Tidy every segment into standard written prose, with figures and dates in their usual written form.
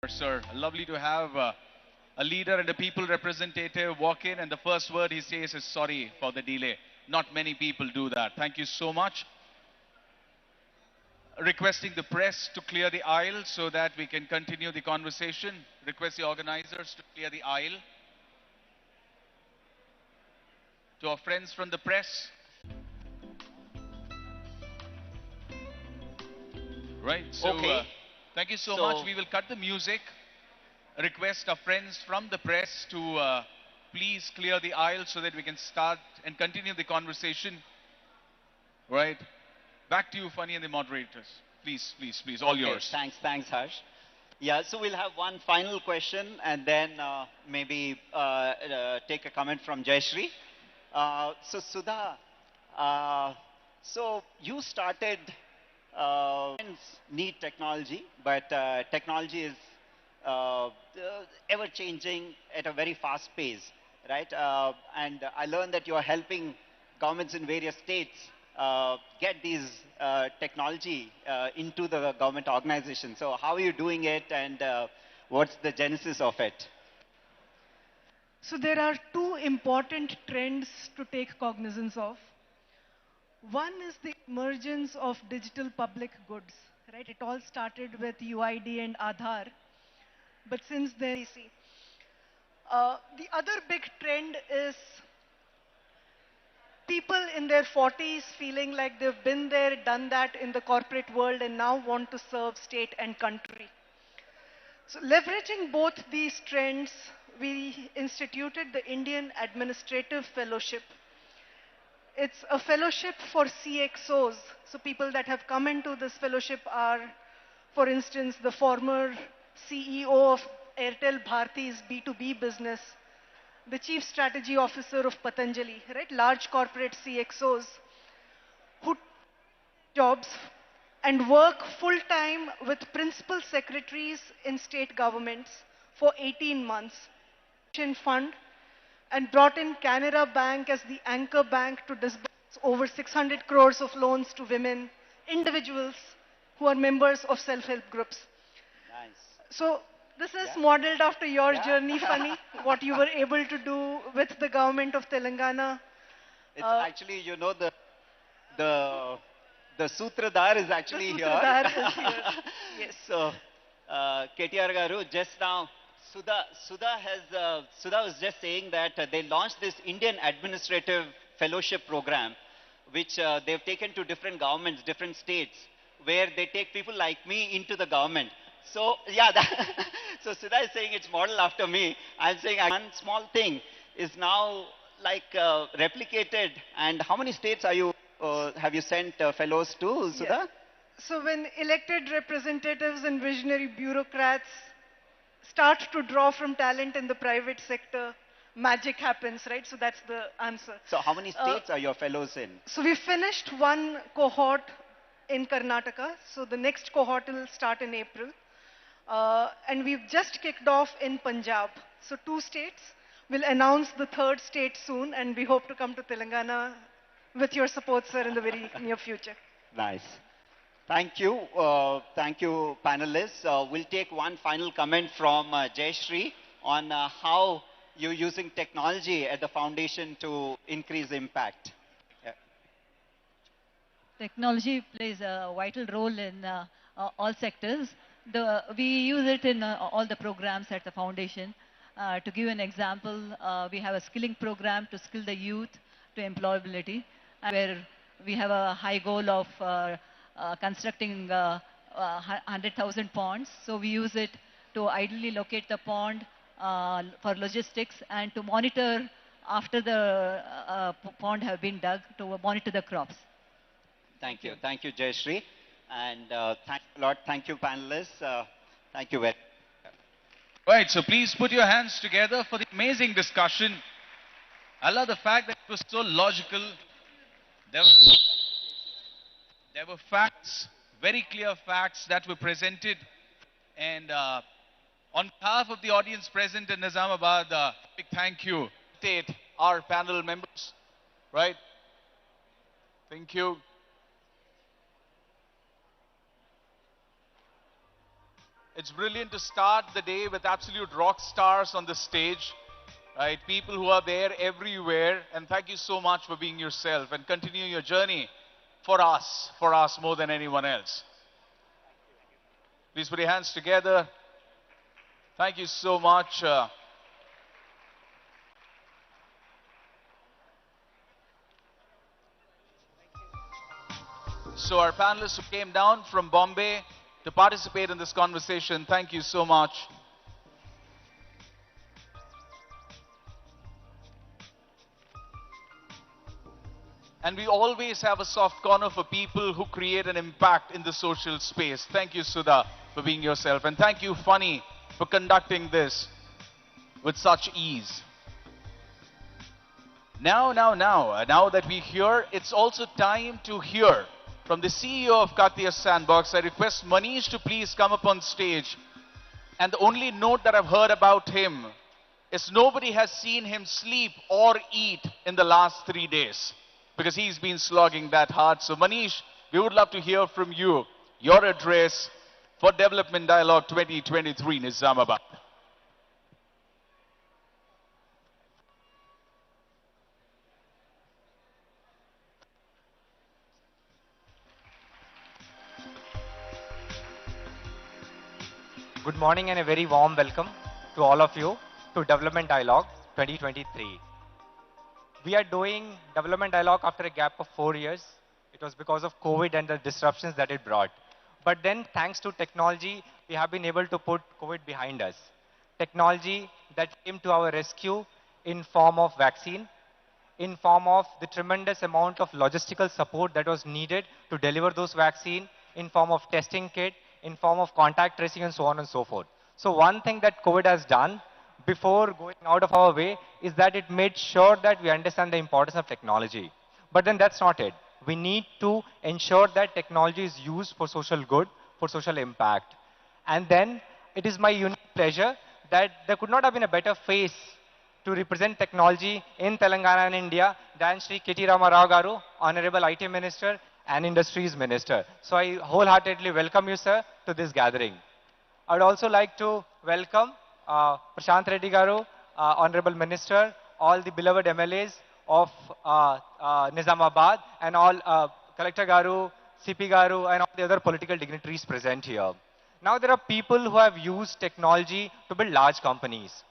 Sir, lovely to have a leader and a people representative walk in, and the first word he says is sorry for the delay. Not many people do that. Thank you so much. Requesting the press to clear the aisle so that we can continue the conversation. Request the organizers to clear the aisle. To our friends from the press. Right, so Okay. thank you so So- much. We will cut the music. Request our friends from the press to please clear the aisle so that we can start and continue the conversation. Right. Back to you, Funny, and the moderators. Please, please, please, all Okay, yours. thanks, Harsh. Yeah, so we'll have one final question and then maybe take a comment from Jayashree. So Sudha, so you started need technology, but technology is ever changing at a very fast pace, right? And I learned that you are helping governments in various states get these technology into the government organization. So how are you doing it, and what's the genesis of it? So there are two important trends to take cognizance of. One is the emergence of digital public goods, right? It all started with UID and Aadhaar, but since then, we see. The other big trend is people in their 40s feeling like they've been there, done that in the corporate world, and now want to serve state and country. So leveraging both these trends, we instituted the Indian Administrative Fellowship. It's a fellowship for CXOs. So people that have come into this fellowship are, for instance, the former CEO of Airtel Bharti's B2B business, the chief strategy officer of Patanjali, right? Large corporate CXOs who jobs and work full time with principal secretaries in state governments for 18 months. Fund and brought in Canara Bank as the anchor bank to disburse over 600 crores of loans to women, individuals who are members of self-help groups. Nice. So this is Yeah. modeled after your Yeah. journey, Funny, what you were able to do with the government of Telangana. It's Uh, actually, you know, the the Sutradhar is actually the here. Sutradhar is here. Yes. So, KTR Garu, just now, Sudha was just saying that they launched this Indian Administrative Fellowship Program, which they've taken to different governments, different states, where they take people like me into the government. So, yeah, so Sudha is saying it's modeled after me. I'm saying one small thing is now like replicated. And how many states have you sent fellows to, Sudha? Yeah. So when elected representatives and visionary bureaucrats start to draw from talent in the private sector, magic happens, right? So that's the answer. So how many states are your fellows in? So we finished one cohort in Karnataka. So the next cohort will start in April. And we've just kicked off in Punjab. So two states. We'll announce the third state soon, and we hope to come to Telangana with your support, sir, in the very near future. Nice. Thank you. Thank you, panelists. We'll take one final comment from Jayashree on how you're using technology at the foundation to increase impact. Yeah. Technology plays a vital role in all sectors. We use it in all the programs at the foundation. To give an example, we have a skilling program to skill the youth to employability, where we have a high goal of constructing 100,000 ponds. So we use it to ideally locate the pond for logistics and to monitor after the pond have been dug, to monitor the crops. Thank you. Thank you, Jayashree. And thanks a lot. Thank you, panelists. Thank you very much. Right, so please put your hands together for the amazing discussion. I love the fact that it was so logical. There were facts, very clear facts that were presented. And on behalf of the audience present in Nizamabad, big thank you to our panel members. Right? Thank you. It's brilliant to start the day with absolute rock stars on the stage, right? People who are there everywhere. And thank you so much for being yourself and continuing your journey for us more than anyone else. Please put your hands together. Thank you so much. So our panelists who came down from Bombay to participate in this conversation, thank you so much. And we always have a soft corner for people who create an impact in the social space. Thank you, Sudha, for being yourself. And thank you, Funny, for conducting this with such ease. Now that we hear, it's also time to hear from the CEO of KTR Sandbox. I request Manish to please come up on stage. And the only note that I've heard about him is nobody has seen him sleep or eat in the last 3 days, because he's been slogging that hard. So Manish, we would love to hear from you, your address for Development Dialogue 2023 Nizamabad. Good morning and a very warm welcome to all of you to Development Dialogue 2023. We are doing Development Dialogue after a gap of 4 years. It was because of COVID and the disruptions that it brought. But then, thanks to technology, we have been able to put COVID behind us. Technology that came to our rescue in form of vaccine, in form of the tremendous amount of logistical support that was needed to deliver those vaccine, in form of testing kit, in form of contact tracing, and so on and so forth. So one thing that COVID has done before going out of our way is that it made sure that we understand the importance of technology. But then that's not it. We need to ensure that technology is used for social good, for social impact. And then it is my unique pleasure that there could not have been a better face to represent technology in Telangana and India than Shri KTR Rao Garu, Honorable IT Minister and Industries Minister. So I wholeheartedly welcome you, sir, to this gathering. I would also like to welcome Prashant Reddy Garu, Honorable Minister, all the beloved MLAs of Nizamabad, and all Collector Garu, CP Garu, and all the other political dignitaries present here. Now there are people who have used technology to build large companies.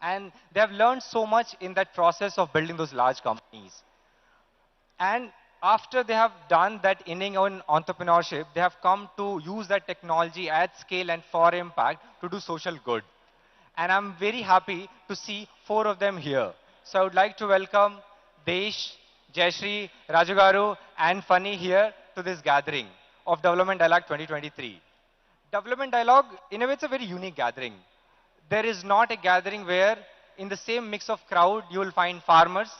And they have learned so much in that process of building those large companies. And after they have done that inning on entrepreneurship, they have come to use that technology at scale and for impact to do social good. And I'm very happy to see 4 of them here. So I would like to welcome Desh, Jayashri, Raju Garu, and Funny here to this gathering of Development Dialogue 2023. Development Dialogue, in a way, it's a very unique gathering. There is not a gathering where in the same mix of crowd, you will find farmers,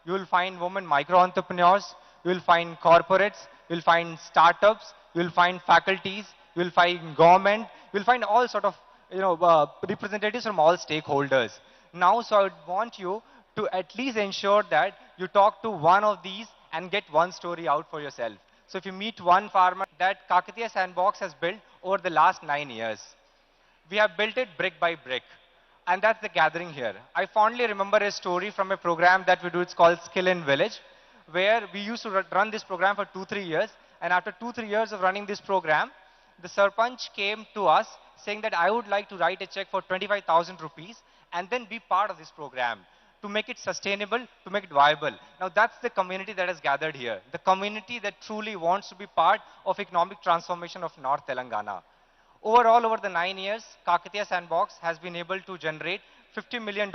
you will find women micro-entrepreneurs, you will find corporates, you will find startups, you will find faculties, you will find government, you will find all sort of representatives from all stakeholders. Now, so I would want you to at least ensure that you talk to one of these and get one story out for yourself. So if you meet one farmer that KTR Sandbox has built over the last 9 years, we have built it brick by brick. And that's the gathering here. I fondly remember a story from a program that we do. It's called Skill in Village, where we used to run this program for 2-3 years. And after 2-3 years of running this program, the Sarpanch came to us saying that I would like to write a check for 25,000 rupees and then be part of this program to make it sustainable, to make it viable. Now that's the community that has gathered here. The community that truly wants to be part of economic transformation of North Telangana. Overall, over the 9 years, KTR Sandbox has been able to generate $50 million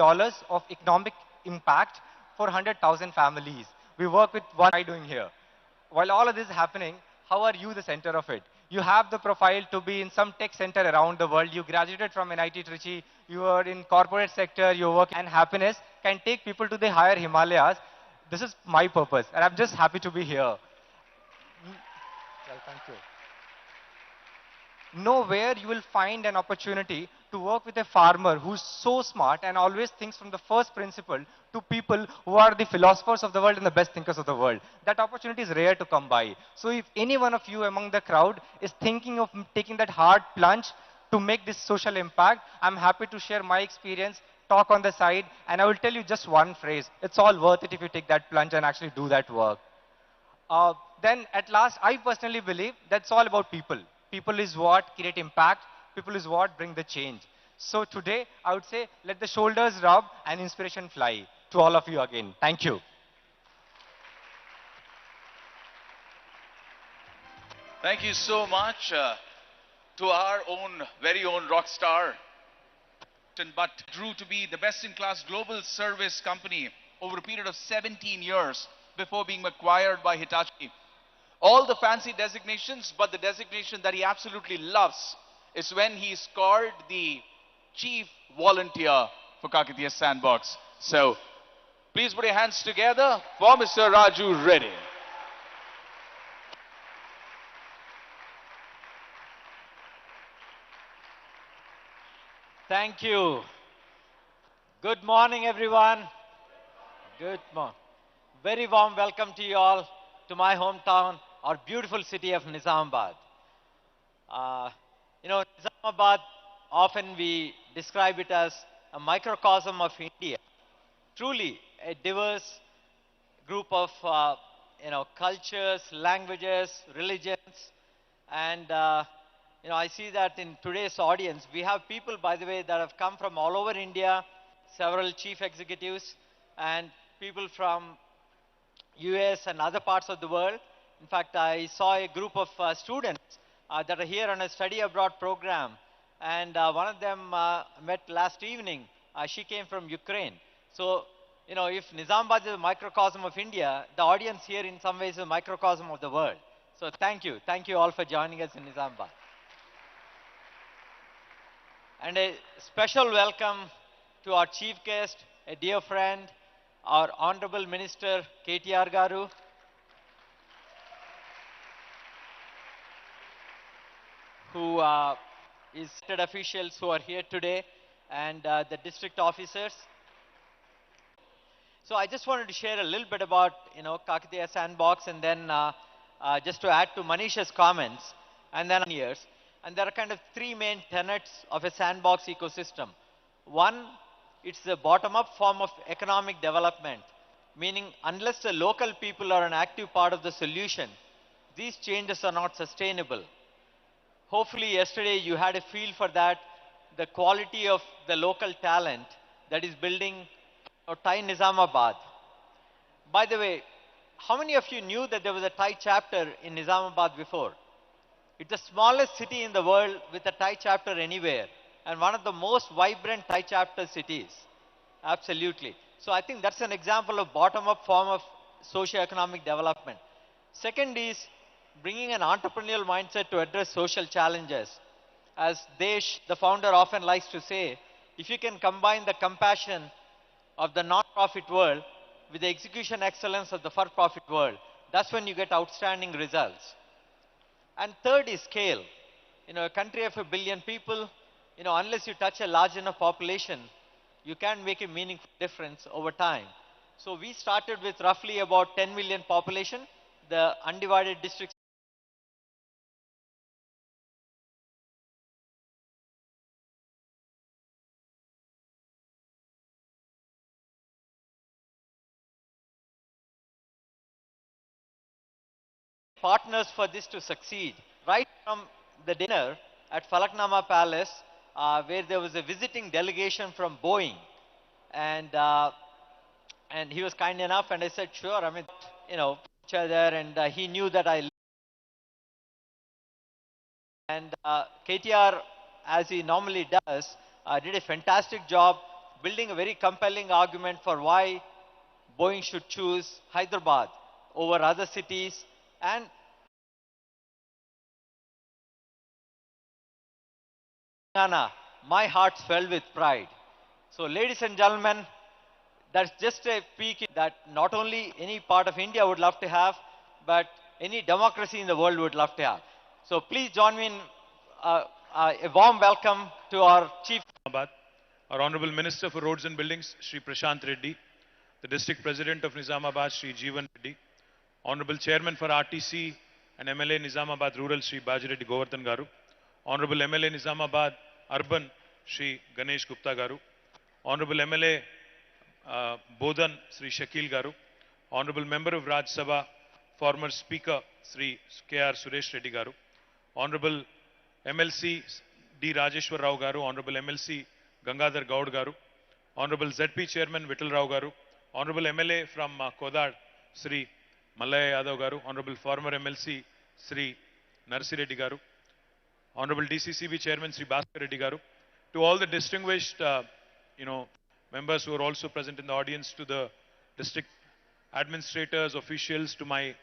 of economic impact for 100,000 families. We work with one guy doing here. While all of this is happening, how are you the center of it? You have the profile to be in some tech center around the world. You graduated from NIT Trichy. You are in corporate sector. You work, and happiness can take people to the higher Himalayas. This is my purpose, and I'm just happy to be here. Well, thank you. Nowhere you will find an opportunity to work with a farmer who's so smart and always thinks from the first principle to people who are the philosophers of the world and the best thinkers of the world. That opportunity is rare to come by. So if any one of you among the crowd is thinking of taking that hard plunge, to make this social impact, I'm happy to share my experience, talk on the side, and I will tell you just one phrase. It's all worth it if you take that plunge and actually do that work. Then at last, I personally believe that's all about people. People is what create impact. People is what bring the change. So today, I would say, let the shoulders rub and inspiration fly. To all of you again. Thank you. Thank you so much to our very own rock star, but grew to be the best-in-class global service company over a period of 17 years before being acquired by Hitachi. All the fancy designations, but the designation that he absolutely loves is when he's called the chief volunteer for Kakatiya Sandbox. So please put your hands together for Mr. Raju Reddy. Thank you. Good morning, everyone. Good morning. Very warm welcome to you all to my hometown, our beautiful city of Nizamabad. Nizamabad, often we describe it as a microcosm of India. Truly a diverse group of, cultures, languages, religions, and I see that in today's audience, we have people, by the way, that have come from all over India, several chief executives, and people from US and other parts of the world. In fact, I saw a group of students that are here on a study abroad program, and one of them met last evening. She came from Ukraine. So, if Nizamabad is a microcosm of India, the audience here in some ways is a microcosm of the world. So thank you. Thank you all for joining us in Nizamabad. And a special welcome to our chief guest, a dear friend, our Honorable Minister KTR Garu. Who is elected officials who are here today, and the district officers. So I just wanted to share a little bit about, Kakatiya Sandbox, and then just to add to Manisha's comments, and then years. And there are kind of three main tenets of a sandbox ecosystem. One, it's the bottom-up form of economic development, meaning unless the local people are an active part of the solution, these changes are not sustainable. Hopefully yesterday you had a feel for that, the quality of the local talent that is building Thai Nizamabad. By the way, how many of you knew that there was a Thai chapter in Nizamabad before? It's the smallest city in the world with a Thai chapter anywhere, and one of the most vibrant Thai chapter cities. Absolutely. So I think that's an example of bottom-up form of socio-economic development. Second is bringing an entrepreneurial mindset to address social challenges. As Desh, the founder, often likes to say, if you can combine the compassion of the non-profit world with the execution excellence of the for-profit world, that's when you get outstanding results. And third is scale. A country of 1 billion people, unless you touch a large enough population, you can't make a meaningful difference over time. So we started with roughly about 10 million population, the undivided districts. Partners for this to succeed. Right from the dinner at Falaknama Palace, where there was a visiting delegation from Boeing, and he was kind enough, and I said, sure, each other, and he knew that I. And KTR, as he normally does, did a fantastic job building a very compelling argument for why Boeing should choose Hyderabad over other cities. And my heart swelled with pride. So ladies and gentlemen, that's just a peek that not only any part of India would love to have, but any democracy in the world would love to have. So please join me in a warm welcome to our Chief. Our Honorable Minister for Roads and Buildings, Shri Prashant Reddy, the District President of Nizamabad, Shri Jeevan Reddy, Honorable Chairman for RTC and MLA Nizamabad Rural, Shri Bajireddy Govardhan Garu, Honorable MLA Nizamabad Urban, Shri Ganesh Gupta Garu. Honorable MLA Bodhan, Sri Shakil Garu. Honorable Member of Raj Sabha, former Speaker, Sri KR Suresh Reddy Garu. Honorable MLC D. Rajeshwar Rao Garu. Honorable MLC Gangadhar Gaud Garu. Honorable ZP Chairman Vittal Rao Garu. Honorable MLA from Kodad, Sri Mallaya Yadav Garu. Honorable former MLC Sri Narsi Reddy Garu. Honorable DCCB Chairman Sri Bhaskar Reddy Garu. To all the distinguished, members who are also present in the audience, to the district administrators, officials, to my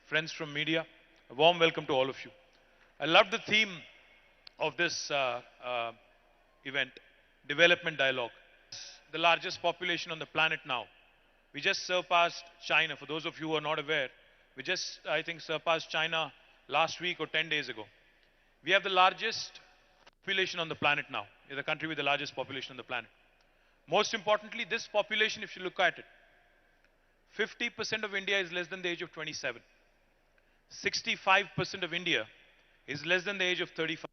friends from media, a warm welcome to all of you. I love the theme of this event, Development Dialogue. The largest population on the planet now. We just surpassed China. For those of you who are not aware, we just, I think, surpassed China last week or 10 days ago. We have the largest population on the planet now. We're the country with the largest population on the planet. Most importantly, this population, if you look at it, 50% of India is less than the age of 27. 65% of India is less than the age of 35.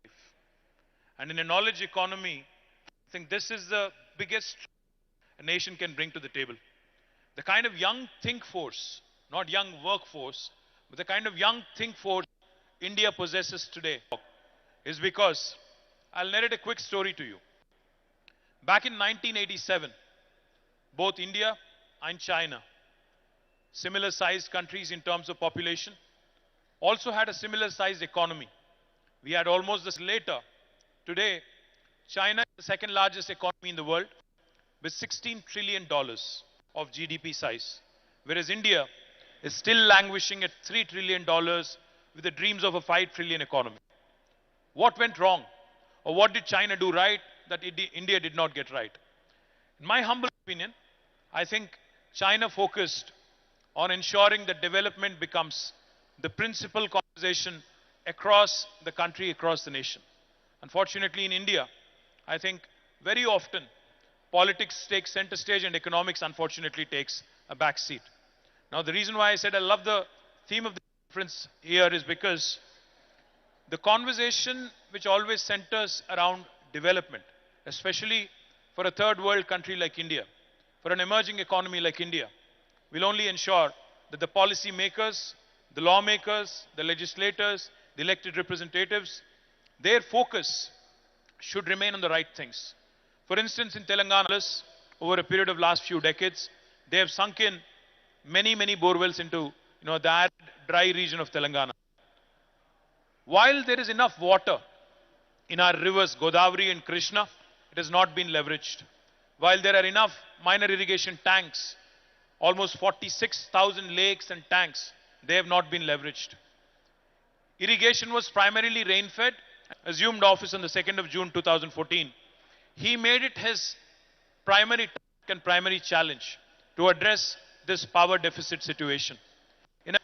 And in a knowledge economy, I think this is the biggest a nation can bring to the table. The kind of young think force, not young workforce, but the kind of young think force India possesses today is because, I'll narrate a quick story to you. Back in 1987, both India and China, similar sized countries in terms of population, also had a similar sized economy. We had almost this later. Today, China is the second largest economy in the world with $16 trillion of GDP size, whereas India is still languishing at $3 trillion with the dreams of a $5 trillion economy. What went wrong? Or what did China do right that India did not get right? In my humble opinion, I think China focused on ensuring that development becomes the principal conversation across the country, across the nation. Unfortunately, in India, I think very often politics takes center stage and economics, unfortunately, takes a back seat. Now, the reason why I said I love the theme of the conference here is because the conversation which always centers around development, especially for a third world country like India, for an emerging economy like India, will only ensure that the policy makers, the lawmakers, the legislators, the elected representatives, their focus should remain on the right things. For instance, in Telangana, over a period of last few decades, they have sunk in many borewells into the arid, dry region of Telangana. While there is enough water in our rivers, Godavari and Krishna, it has not been leveraged. While there are enough minor irrigation tanks, almost 46,000 lakes and tanks, they have not been leveraged. Irrigation was primarily rain-fed. Assumed office on the 2nd of June 2014. He made it his primary task and primary challenge to address this power deficit situation.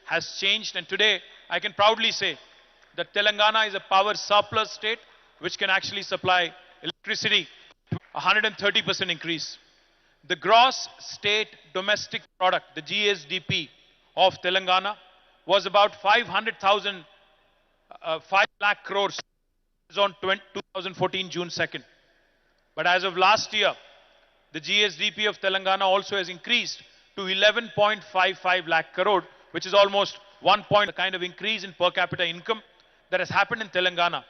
Has changed, and today I can proudly say that Telangana is a power surplus state which can actually supply electricity 130% increase. The gross state domestic product, the GSDP of Telangana, was about 5 lakh crores on 2014 June 2nd. But as of last year, the GSDP of Telangana also has increased to 11.55 lakh crore, which is almost 1 point, the kind of increase in per capita income that has happened in Telangana.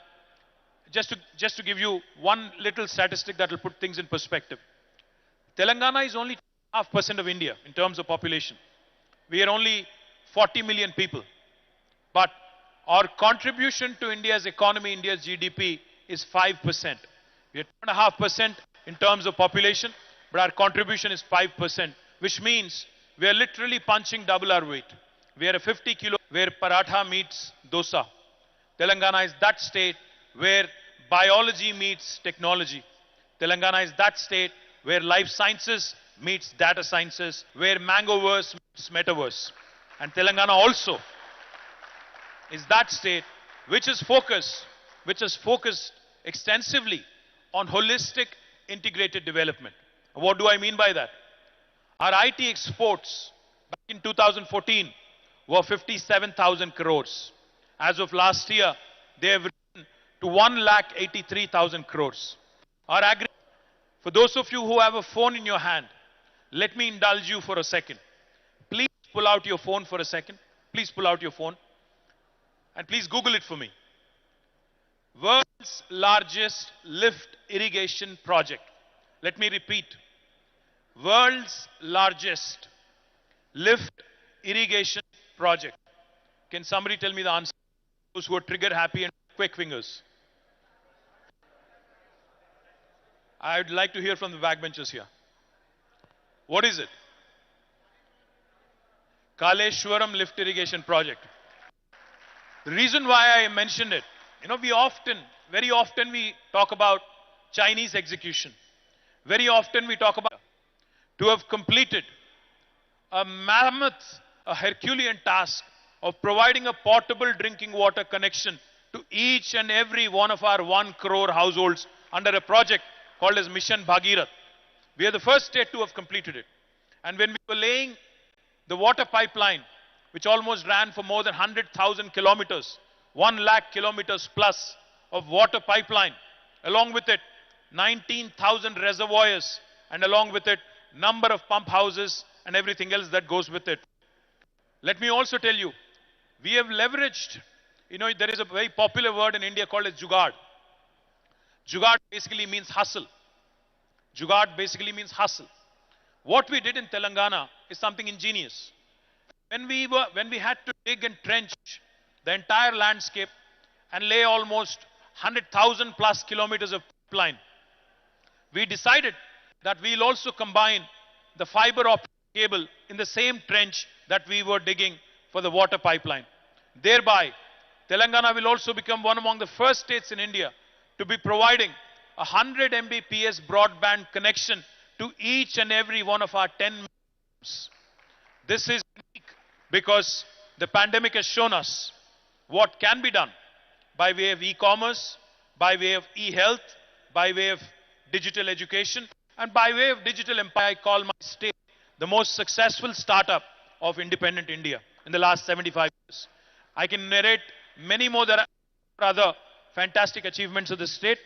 Just to give you one little statistic that will put things in perspective. Telangana is only 2.5% of India in terms of population. We are only 40 million people. But our contribution to India's economy, India's GDP, is 5%. We are 2.5% in terms of population, but our contribution is 5%, which means we are literally punching double our weight. We are a 50 kilo where paratha meets dosa. Telangana is that state where biology meets technology. Telangana is that state where life sciences meets data sciences, where mangoverse meets metaverse. And Telangana also is that state which is focused extensively on holistic integrated development. What do I mean by that? Our IT exports back in 2014 were 57,000 crores. As of last year, they have risen to 1,83,000 crores. Our agri For those of you who have a phone in your hand, let me indulge you for a second. Please pull out your phone for a second. Please pull out your phone. And please Google it for me. World's largest lift irrigation project. Let me repeat. World's largest lift irrigation project. Can somebody tell me the answer? Those who are trigger happy and quick fingers. I would like to hear from the backbenchers here. What is it? Kaleshwaram lift irrigation project. The reason why I mentioned it, very often we talk about Chinese execution. Very often we talk about to have completed a mammoth, a Herculean task of providing a portable drinking water connection to each and every one of our 1 crore households under a project called as Mission Bhagirath. We are the first state to have completed it. And when we were laying the water pipeline, which almost ran for more than 100,000 kilometers, 1 lakh kilometers plus of water pipeline, along with it 19,000 reservoirs, and along with it number of pump houses and everything else that goes with it. Let me also tell you, we have leveraged, there is a very popular word in India called as jugaad. Jugaad basically means hustle. Jugaad basically means hustle. What we did in Telangana is something ingenious. When we had to dig and trench the entire landscape and lay almost 100,000 plus kilometers of pipeline, we decided that we'll also combine the fiber optic cable in the same trench that we were digging for the water pipeline. Thereby, Telangana will also become one among the first states in India to be providing 100 Mbps broadband connection to each and every one of our 10 homes. This is unique because the pandemic has shown us what can be done by way of e-commerce, by way of e-health, by way of digital education, and by way of digital empire. I call my state the most successful startup of independent India in the last 75 years. I can narrate many more other fantastic achievements of the state,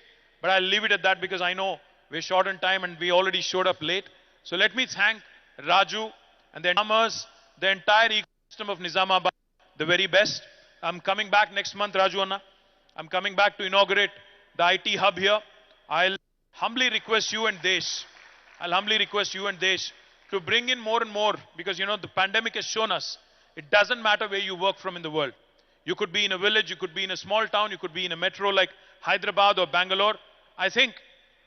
but I'll leave it at that because I know we're short on time and we already showed up late. So let me thank Raju and the farmers, the entire ecosystem of Nizamabad, the very best. I'm coming back next month, Raju Anna. I'm coming back to inaugurate the IT hub here. I'll humbly request you and Desh to bring in more and more, because the pandemic has shown us it doesn't matter where you work from in the world. You could be in a village, you could be in a small town, you could be in a metro like Hyderabad or Bangalore. I think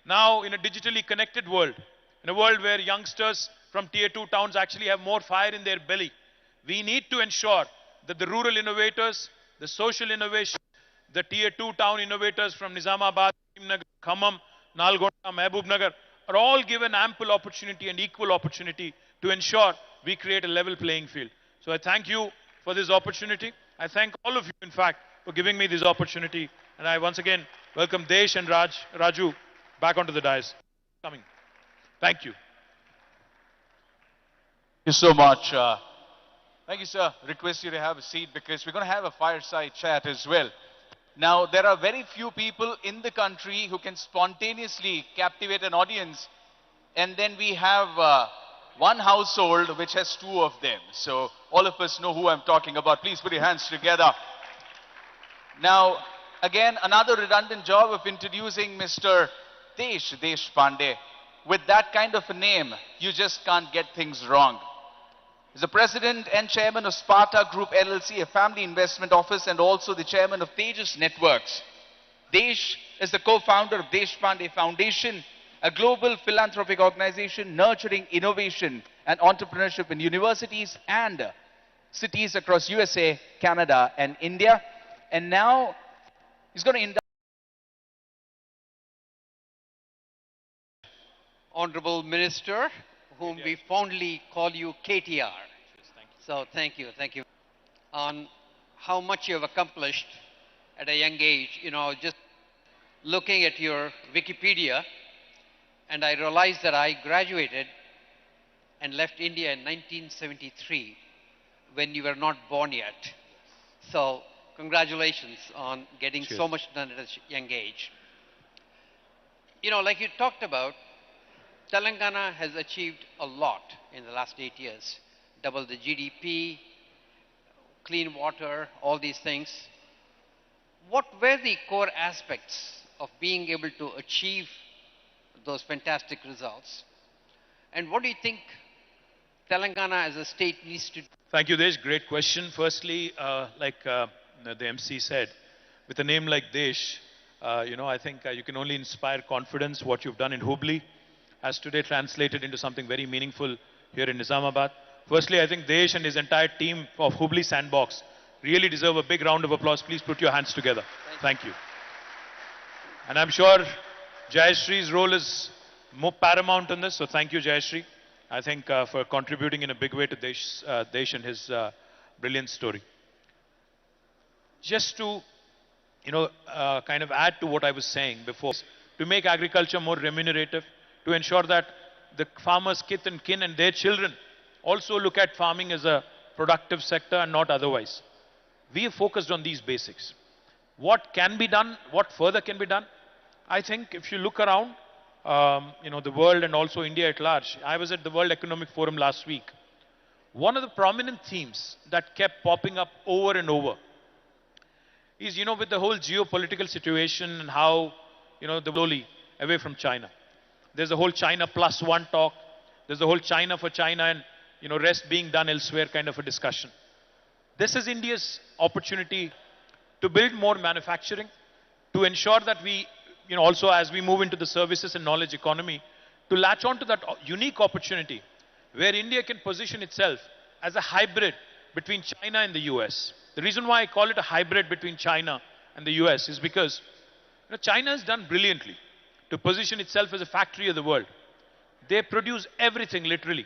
now in a digitally connected world, in a world where youngsters from tier 2 towns actually have more fire in their belly, we need to ensure that the rural innovators, the social innovation, the tier 2 town innovators from Nizamabad, Khammam, Nalgonda, Mehboob are all given ample opportunity and equal opportunity to ensure we create a level playing field. So I thank you for this opportunity. I thank all of you, in fact, for giving me this opportunity. And I once again welcome Desh and Raju back onto the dais. Thank you. Thank you so much. Thank you, sir. Request you to have a seat because we're going to have a fireside chat as well. Now, there are very few people in the country who can spontaneously captivate an audience, and then we have one household which has 2 of them. So all of us know who I'm talking about. Please put your hands together. Now, again, another redundant job of introducing Mr. Desh Pandey. With that kind of a name, you just can't get things wrong. He's the president and chairman of Sparta Group LLC, a family investment office, and also the chairman of Tejas Networks. Desh is the co-founder of Desh Pandey Foundation, a global philanthropic organization nurturing innovation and entrepreneurship in universities and cities across USA, Canada, and India. And now he's going to induct Honorable Minister, whom we fondly call you KTR. So thank you on how much you have accomplished at a young age. Just looking at your Wikipedia, and I realized that I graduated and left India in 1973 when you were not born yet. So congratulations on getting Cheers. so much done at a young age. You know, like you talked about, Telangana has achieved a lot in the last 8 years. Double the GDP, clean water, all these things. What were the core aspects of being able to achieve those fantastic results? And what do you think Telangana as a state needs to do? Thank you, Desh. Great question. Firstly, the MC said, with a name like Desh, I think you can only inspire confidence. What you've done in Hubli has today translated into something very meaningful here in Nizamabad. Firstly, I think Desh and his entire team of Hubli Sandbox really deserve a big round of applause. Please put your hands together. Thank you. And I'm sure Jayashree's role is more paramount in this, so thank you, Jayashree. I think for contributing in a big way to Desh and his brilliant story. Just to, kind of add to what I was saying before, to make agriculture more remunerative, to ensure that the farmers' kith and kin and their children also look at farming as a productive sector and not otherwise. We have focused on these basics. What can be done? What further can be done? I think if you look around, the world and also India at large. I was at the World Economic Forum last week. One of the prominent themes that kept popping up over and over is, with the whole geopolitical situation and how, the slowly away from China. There's a whole China plus one talk. There's a whole China for China and, rest being done elsewhere kind of a discussion. This is India's opportunity to build more manufacturing, to ensure that we, also as we move into the services and knowledge economy, to latch on to that unique opportunity where India can position itself as a hybrid between China and the US. The reason why I call it a hybrid between China and the US is because China has done brilliantly to position itself as a factory of the world. They produce everything literally.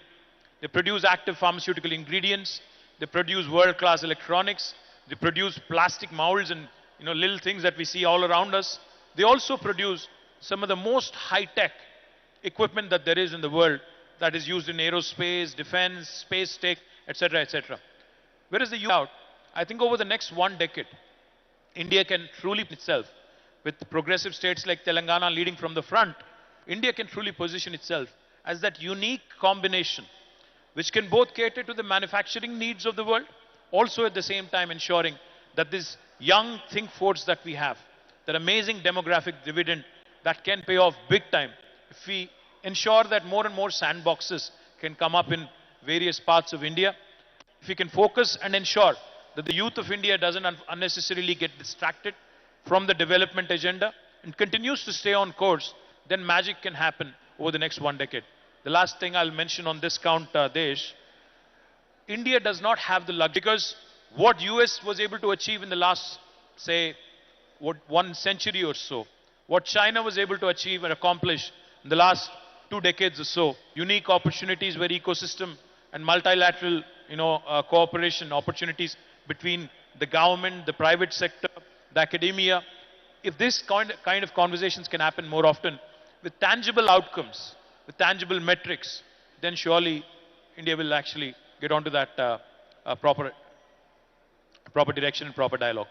They produce active pharmaceutical ingredients, they produce world-class electronics, they produce plastic molds and little things that we see all around us. They also produce some of the most high-tech equipment that there is in the world that is used in aerospace, defense, space tech, etc., etc. Whereas the US, I think over the next 1 decade, India can truly itself, with progressive states like Telangana leading from the front, India can truly position itself as that unique combination which can both cater to the manufacturing needs of the world, also at the same time ensuring that this young think force that we have, that amazing demographic dividend that can pay off big time if we ensure that more and more sandboxes can come up in various parts of India. If we can focus and ensure that the youth of India doesn't unnecessarily get distracted from the development agenda and continues to stay on course, then magic can happen over the next 1 decade. The last thing I'll mention on this count, Desh, India does not have the luxury, because what US was able to achieve in the last, say, 1 century or so, what China was able to achieve and accomplish in the last 2 decades or so, unique opportunities where ecosystem and multilateral, cooperation opportunities between the government, the private sector, the academia. If this kind of conversations can happen more often with tangible outcomes, with tangible metrics, then surely India will actually get onto that proper direction and proper dialogue.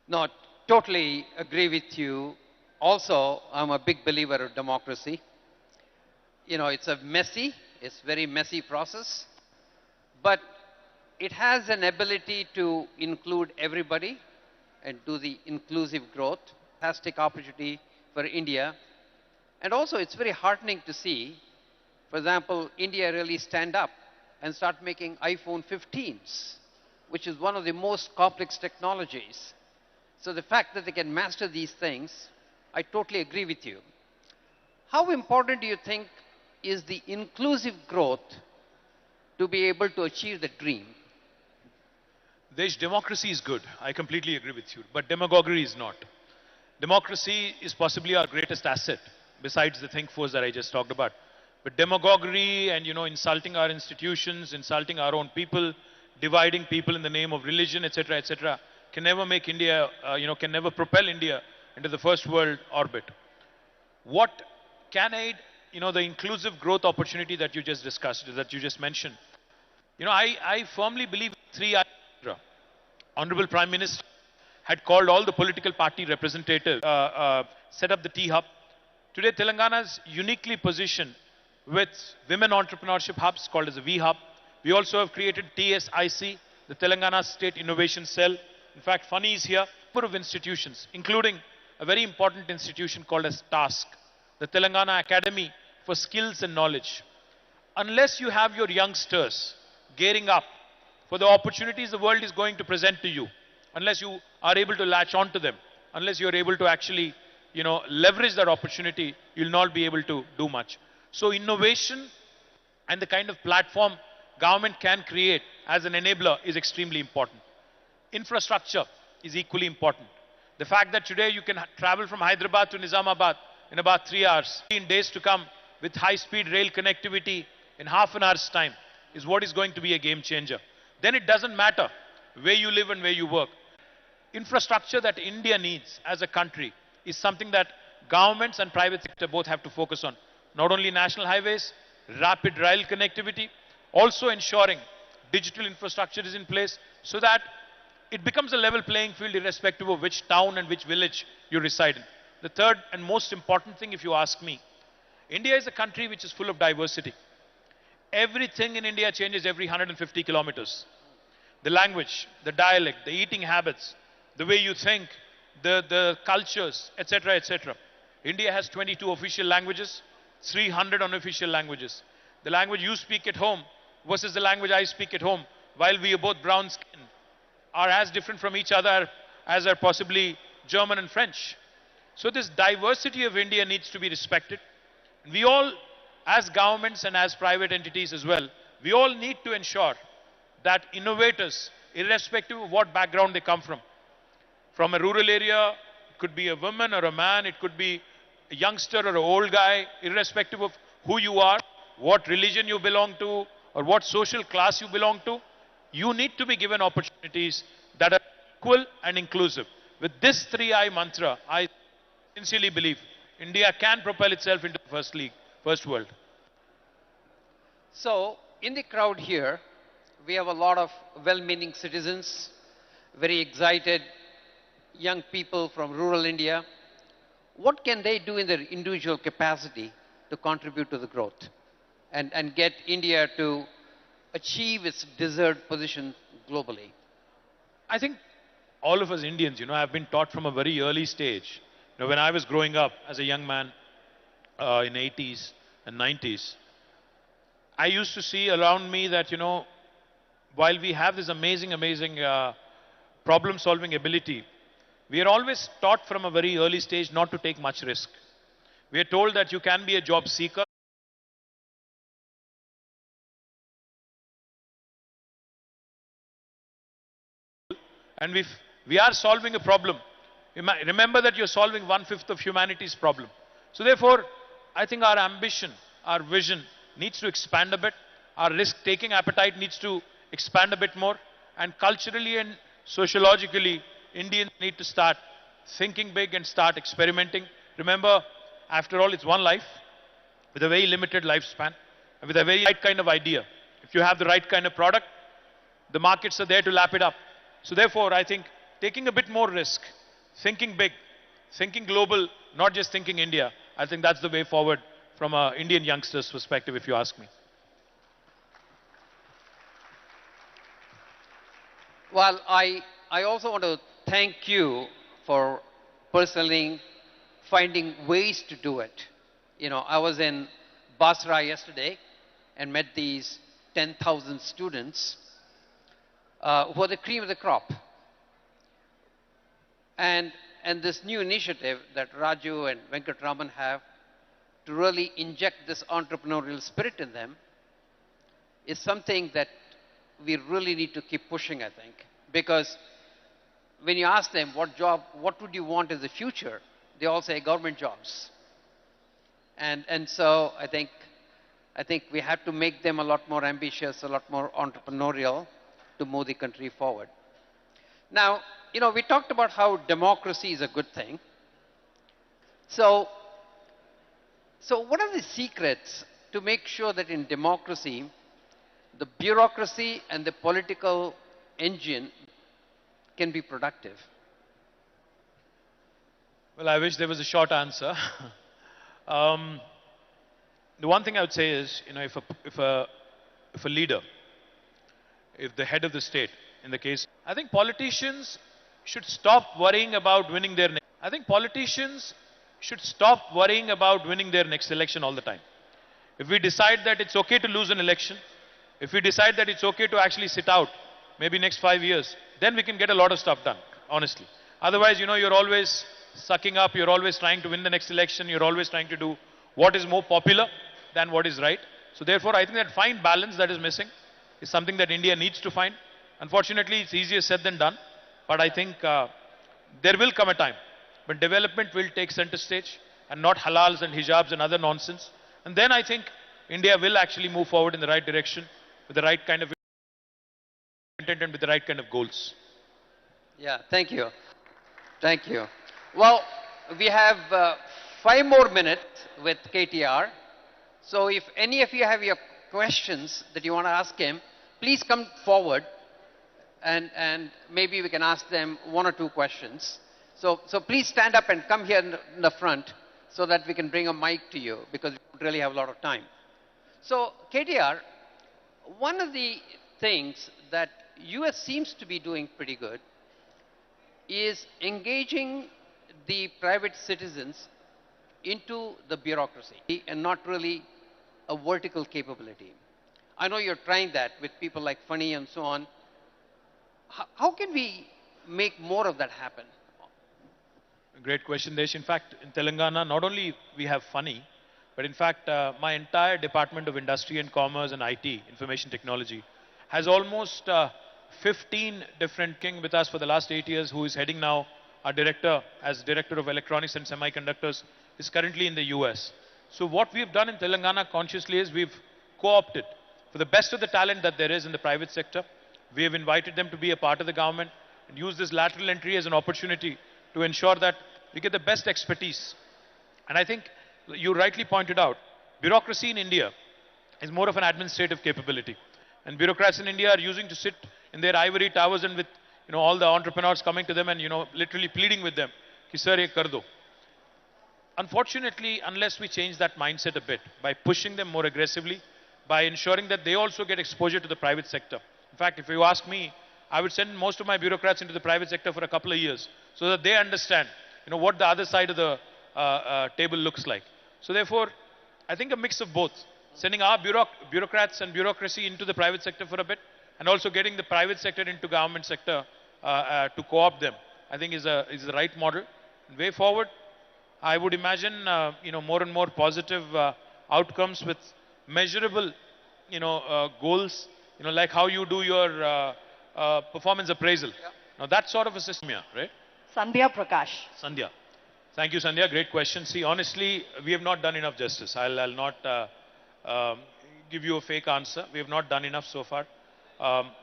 No, totally agree with you. Also, I'm a big believer of democracy. It's it's very messy process, but it has an ability to include everybody and do the inclusive growth. Fantastic opportunity for India. And also, it's very heartening to see, for example, India really stand up and start making iPhone 15s, which is one of the most complex technologies. So the fact that they can master these things, I totally agree with you. How important do you think is the inclusive growth to be able to achieve the dream? Democracy is good. I completely agree with you. But demagoguery is not. Democracy is possibly our greatest asset, besides the think force that I just talked about. But demagoguery and, insulting our institutions, insulting our own people, dividing people in the name of religion, etc., etc., can never make India, can never propel India into the first world orbit. What can aid, the inclusive growth opportunity that you just discussed, that you just mentioned? I firmly believe in 3 I's. Honorable Prime Minister had called all the political party representatives, set up the T-Hub. Today, Telangana is uniquely positioned with women entrepreneurship hubs called as a V-Hub. We also have created TSIC, the Telangana State Innovation Cell. In fact, Funny is here. A number of institutions, including a very important institution called as TASK, the Telangana Academy for Skills and Knowledge. Unless you have your youngsters gearing up for the opportunities the world is going to present to you, unless you are able to latch on to them, unless you are able to actually, leverage that opportunity, you'll not be able to do much. So innovation and the kind of platform government can create as an enabler is extremely important. Infrastructure is equally important. The fact that today you can travel from Hyderabad to Nizamabad in about 3 hours, in days to come with high-speed rail connectivity in half an hour's time is what is going to be a game changer. Then it doesn't matter where you live and where you work. Infrastructure that India needs as a country is something that governments and private sector both have to focus on. Not only national highways, rapid rail connectivity, also ensuring digital infrastructure is in place so that it becomes a level playing field irrespective of which town and which village you reside in. The third and most important thing, if you ask me, India is a country which is full of diversity. Everything in India changes every 150 kilometers. The language, the dialect, the eating habits, the way you think, the cultures, etc., etc. India has 22 official languages, 300 unofficial languages. The language you speak at home versus the language I speak at home, while we are both brown skinned, are as different from each other as are possibly German and French. So this diversity of India needs to be respected. We all, as governments and as private entities as well, we all need to ensure that innovators, irrespective of what background they come from a rural area, it could be a woman or a man, it could be a youngster or an old guy, irrespective of who you are, what religion you belong to, or what social class you belong to, you need to be given opportunities that are equal and inclusive. With this 3I mantra, I sincerely believe India can propel itself into the first world. So, in the crowd here, we have a lot of well-meaning citizens, very excited young people from rural India. What can they do in their individual capacity to contribute to the growth and get India to achieve its desired position globally? I think all of us Indians, have been taught from a very early stage. When I was growing up as a young man in 80s and 90s, I used to see around me that, while we have this amazing problem-solving ability, we are always taught from a very early stage not to take much risk. We are told that you can be a job seeker. And we are solving a problem. Remember that you're solving 1/5 of humanity's problem. So therefore, I think our ambition, our vision needs to expand a bit. Our risk-taking appetite needs to expand a bit more. And culturally and sociologically, Indians need to start thinking big and start experimenting. Remember, after all, it's one life with a very limited lifespan and with a very right kind of idea. If you have the right kind of product, the markets are there to lap it up. So therefore, I think taking a bit more risk, thinking big, thinking global, not just thinking India, I think that's the way forward from an Indian youngster's perspective, if you ask me. Well, I also want to thank you for personally finding ways to do it. I was in Basra yesterday and met these 10,000 students who are the cream of the crop. And this new initiative that Raju and Venkatraman have to really inject this entrepreneurial spirit in them is something that we really need to keep pushing, I think. Because when you ask them what would you want in the future, they all say government jobs. And so I think we have to make them a lot more ambitious, a lot more entrepreneurial to move the country forward. Now, we talked about how democracy is a good thing. So what are the secrets to make sure that in democracy, the bureaucracy and the political engine can be productive? Well, I wish there was a short answer. um, the one thing I would say is, if a leader, if the head of the state, in the case, I think politicians should stop worrying about winning their next. I think politicians should stop worrying about winning their next election all the time. If we decide that it's okay to lose an election, if we decide that it's okay to actually sit out, maybe next 5 years, then we can get a lot of stuff done, honestly. Otherwise, you're always sucking up, you're always trying to win the next election, you're always trying to do what is more popular than what is right. So therefore, I think that fine balance that is missing is something that India needs to find. Unfortunately, it's easier said than done, but I think there will come a time when development will take center stage and not halals and hijabs and other nonsense. And then I think India will actually move forward in the right direction with the right kind of intent and with the right kind of goals. Yeah, thank you. Thank you. Well, we have 5 more minutes with KTR. So if any of you have your questions that you want to ask him, please come forward and maybe we can ask them 1 or 2 questions. So please stand up and come here in the front so that we can bring a mic to you because we don't really have a lot of time. So KTR, one of the things that US seems to be doing pretty good is engaging the private citizens into the bureaucracy and not really a vertical capability. I know you're trying that with people like Funny and so on. How can we make more of that happen? Great question, Desh. In fact, in Telangana, not only we have Funny, but in fact, my entire Department of Industry and Commerce and IT, Information Technology, has almost 15 different king with us for the last 8 years, who is heading now our director as Director of Electronics and Semiconductors, is currently in the US. So what we've done in Telangana consciously is we've co-opted for the best of the talent that there is in the private sector. We have invited them to be a part of the government and use this lateral entry as an opportunity to ensure that we get the best expertise. And I think you rightly pointed out, bureaucracy in India is more of an administrative capability. And bureaucrats in India are using to sit in their ivory towers and with all the entrepreneurs coming to them and literally pleading with them, ki sir, ye kar do. Unfortunately, unless we change that mindset a bit by pushing them more aggressively, by ensuring that they also get exposure to the private sector. In fact, if you ask me, I would send most of my bureaucrats into the private sector for a couple of years so that they understand what the other side of the table looks like. So therefore, I think a mix of both. Sending our bureaucrats and bureaucracy into the private sector for a bit and also getting the private sector into government sector to co-opt them, I think is the right model. And way forward, I would imagine more and more positive outcomes with measurable goals, like how you do your performance appraisal. Yeah. Now that sort of a system here, right? Sandhya Prakash. Sandhya. Thank you, Sandhya. Great question. See, honestly, we have not done enough justice. I'll not give you a fake answer. We have not done enough so far.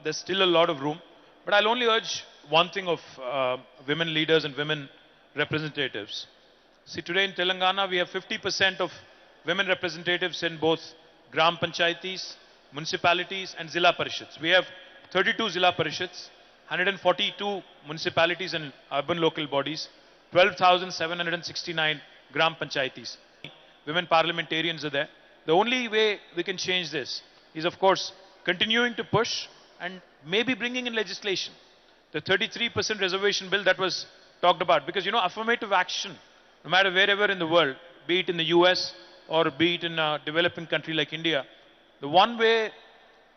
There's still a lot of room. But I'll only urge one thing of women leaders and women representatives. See, today in Telangana, we have 50% of women representatives in both Gram Panchayatis, municipalities and Zilla Parishads. We have 32 Zilla Parishads, 142 municipalities and urban local bodies, 12,769 Gram Panchayatis. Women parliamentarians are there. The only way we can change this is, of course, continuing to push and maybe bringing in legislation. The 33% reservation bill that was talked about, because affirmative action, no matter wherever in the world, be it in the US or be it in a developing country like India, the one way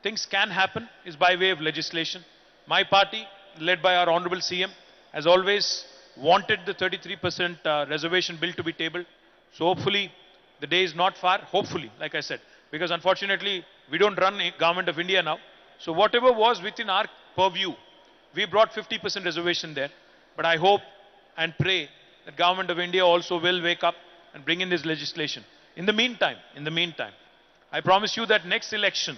things can happen is by way of legislation. My party, led by our Honorable CM, has always wanted the 33% reservation bill to be tabled. So hopefully, the day is not far, hopefully, like I said, because unfortunately, we don't run a government of India now. So whatever was within our purview, we brought 50% reservation there. But I hope and pray that government of India also will wake up and bring in this legislation. In the meantime, I promise you that next election,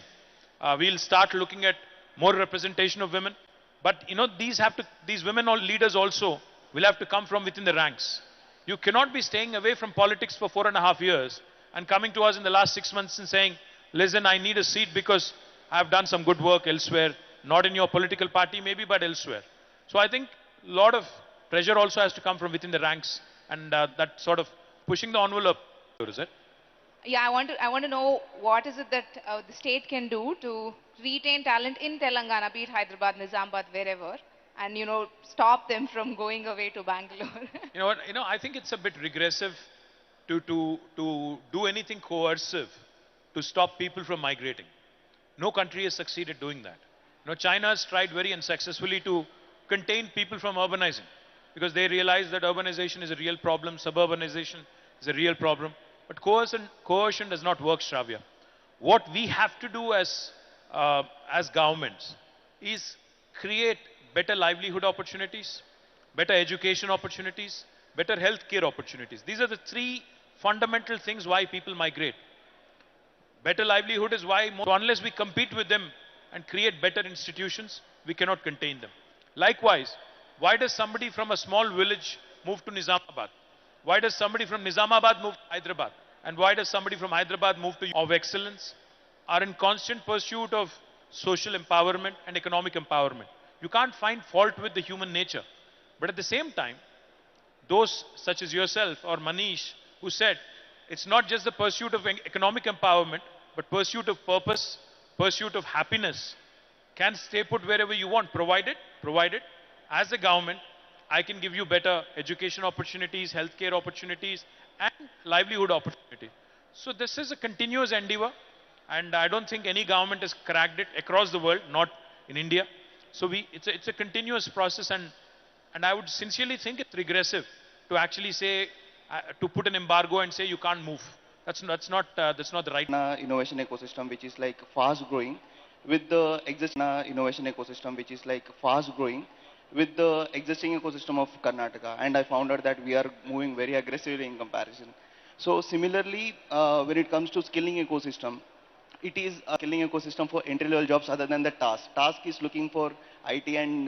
we'll start looking at more representation of women. But these women or leaders also will have to come from within the ranks. You cannot be staying away from politics for 4.5 years and coming to us in the last 6 months and saying, listen, I need a seat because I've done some good work elsewhere, not in your political party maybe, but elsewhere. So I think a lot of pressure also has to come from within the ranks, and that sort of pushing the envelope. Is it? Yeah, I want to know what is it that the state can do to retain talent in Telangana, be it Hyderabad, Nizamabad, wherever, and stop them from going away to Bangalore. You know what? I think it's a bit regressive to do anything coercive to stop people from migrating. No country has succeeded doing that. China has tried very unsuccessfully to contain people from urbanizing because they realize that urbanization is a real problem, suburbanization is a real problem. But coercion does not work, Shravya. What we have to do as governments is create better livelihood opportunities, better education opportunities, better healthcare opportunities. These are the three fundamental things why people migrate. Better livelihood is why, so unless we compete with them and create better institutions, we cannot contain them. Likewise, why does somebody from a small village move to Nizamabad? Why does somebody from Nizamabad move to Hyderabad? And why does somebody from Hyderabad move to of excellence? Are in constant pursuit of social empowerment and economic empowerment. You can't find fault with the human nature. But at the same time, those such as yourself or Manish who said, it's not just the pursuit of economic empowerment, but pursuit of purpose, pursuit of happiness can stay put wherever you want, provided, as a government, I can give you better education opportunities, healthcare opportunities, and livelihood opportunity. So this is a continuous endeavor, and I don't think any government has cracked it across the world, not in India. So it's a continuous process, and I would sincerely think it's regressive to actually say, to put an embargo and say you can't move. That's not the right. Innovation ecosystem which is like fast growing with the existing innovation ecosystem which is like fast growing with the existing ecosystem of Karnataka, and I found out that we are moving very aggressively in comparison. So similarly, when it comes to skilling ecosystem, it is a skilling ecosystem for entry-level jobs other than the task. Task is looking for IT and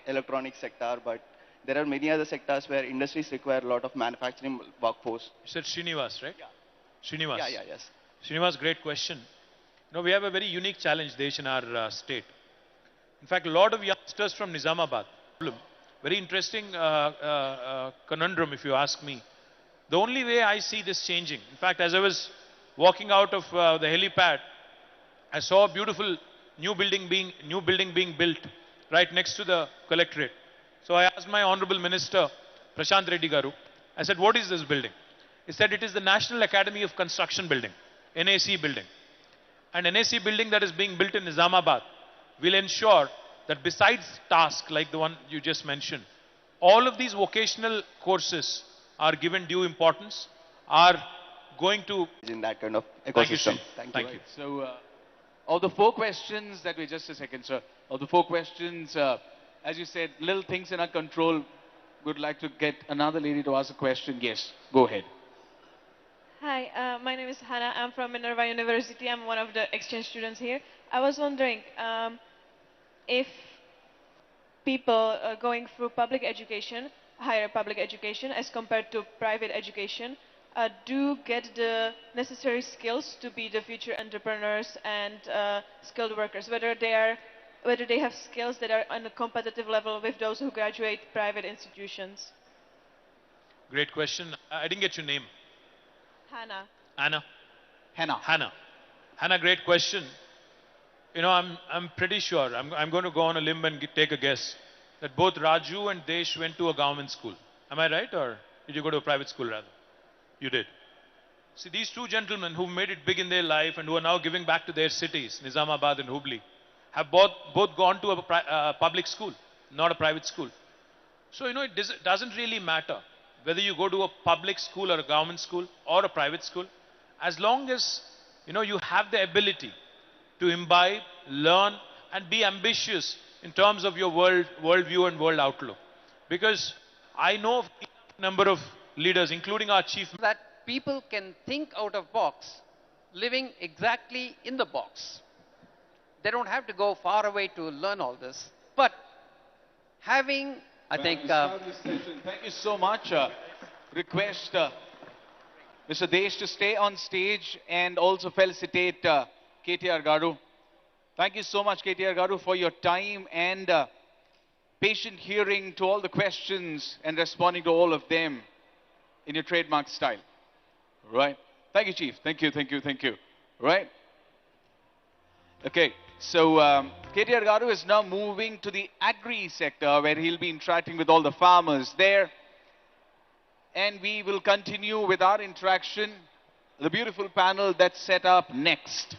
electronic sector, but there are many other sectors where industries require a lot of manufacturing workforce. You said Srinivas, right? Yeah. Srinivas. Yes. Srinivas, great question. We have a very unique challenge, Desh, in our state. In fact, a lot of youngsters from Nizamabad, very interesting conundrum if you ask me. The only way I see this changing, in fact, as I was walking out of the helipad, I saw a beautiful new building being built right next to the collectorate. So I asked my Honorable Minister, Prashant Reddy Garu, I said, what is this building? He said, it is the National Academy of Construction building, NAC building. And NAC building that is being built in Nizamabad will ensure that besides tasks like the one you just mentioned, all of these vocational courses are given due importance, are going to... In that kind of ecosystem. Thank you. So, of the four questions that we, just a second, sir. Of the four questions, as you said, little things in our control. Would like to get another lady to ask a question. Yes, go ahead. Hi, my name is Hannah. I'm from Minerva University. I'm one of the exchange students here. I was wondering if people going through public education, higher public education, as compared to private education, do get the necessary skills to be the future entrepreneurs and skilled workers, whether they have skills that are on a competitive level with those who graduate private institutions. Great question. I didn't get your name. Hannah. Anna? Hannah. Hannah, great question. I'm pretty sure, I'm going to go on a limb and take a guess, that both Raju and Desh went to a government school. Am I right, or did you go to a private school rather? You did. See, these two gentlemen who've made it big in their life and who are now giving back to their cities, Nizamabad and Hubli, have both gone to a public school, not a private school. So, it doesn't really matter whether you go to a public school or a government school or a private school, as long as, you have the ability to imbibe, learn, and be ambitious in terms of your worldview and world outlook. Because I know of a number of leaders, including our chief... That people can think out of box, living exactly in the box. They don't have to go far away to learn all this. But having, I think... Thank you so much. Request Mr. Desh to stay on stage and also felicitate KTR Garu. Thank you so much, KTR Garu, for your time and patient hearing to all the questions and responding to all of them in your trademark style. Right? Thank you, Chief. Thank you, thank you, thank you. Right? Okay. So KTR Garu is now moving to the agri sector where he'll be interacting with all the farmers there. And we will continue with our interaction, the beautiful panel that's set up next.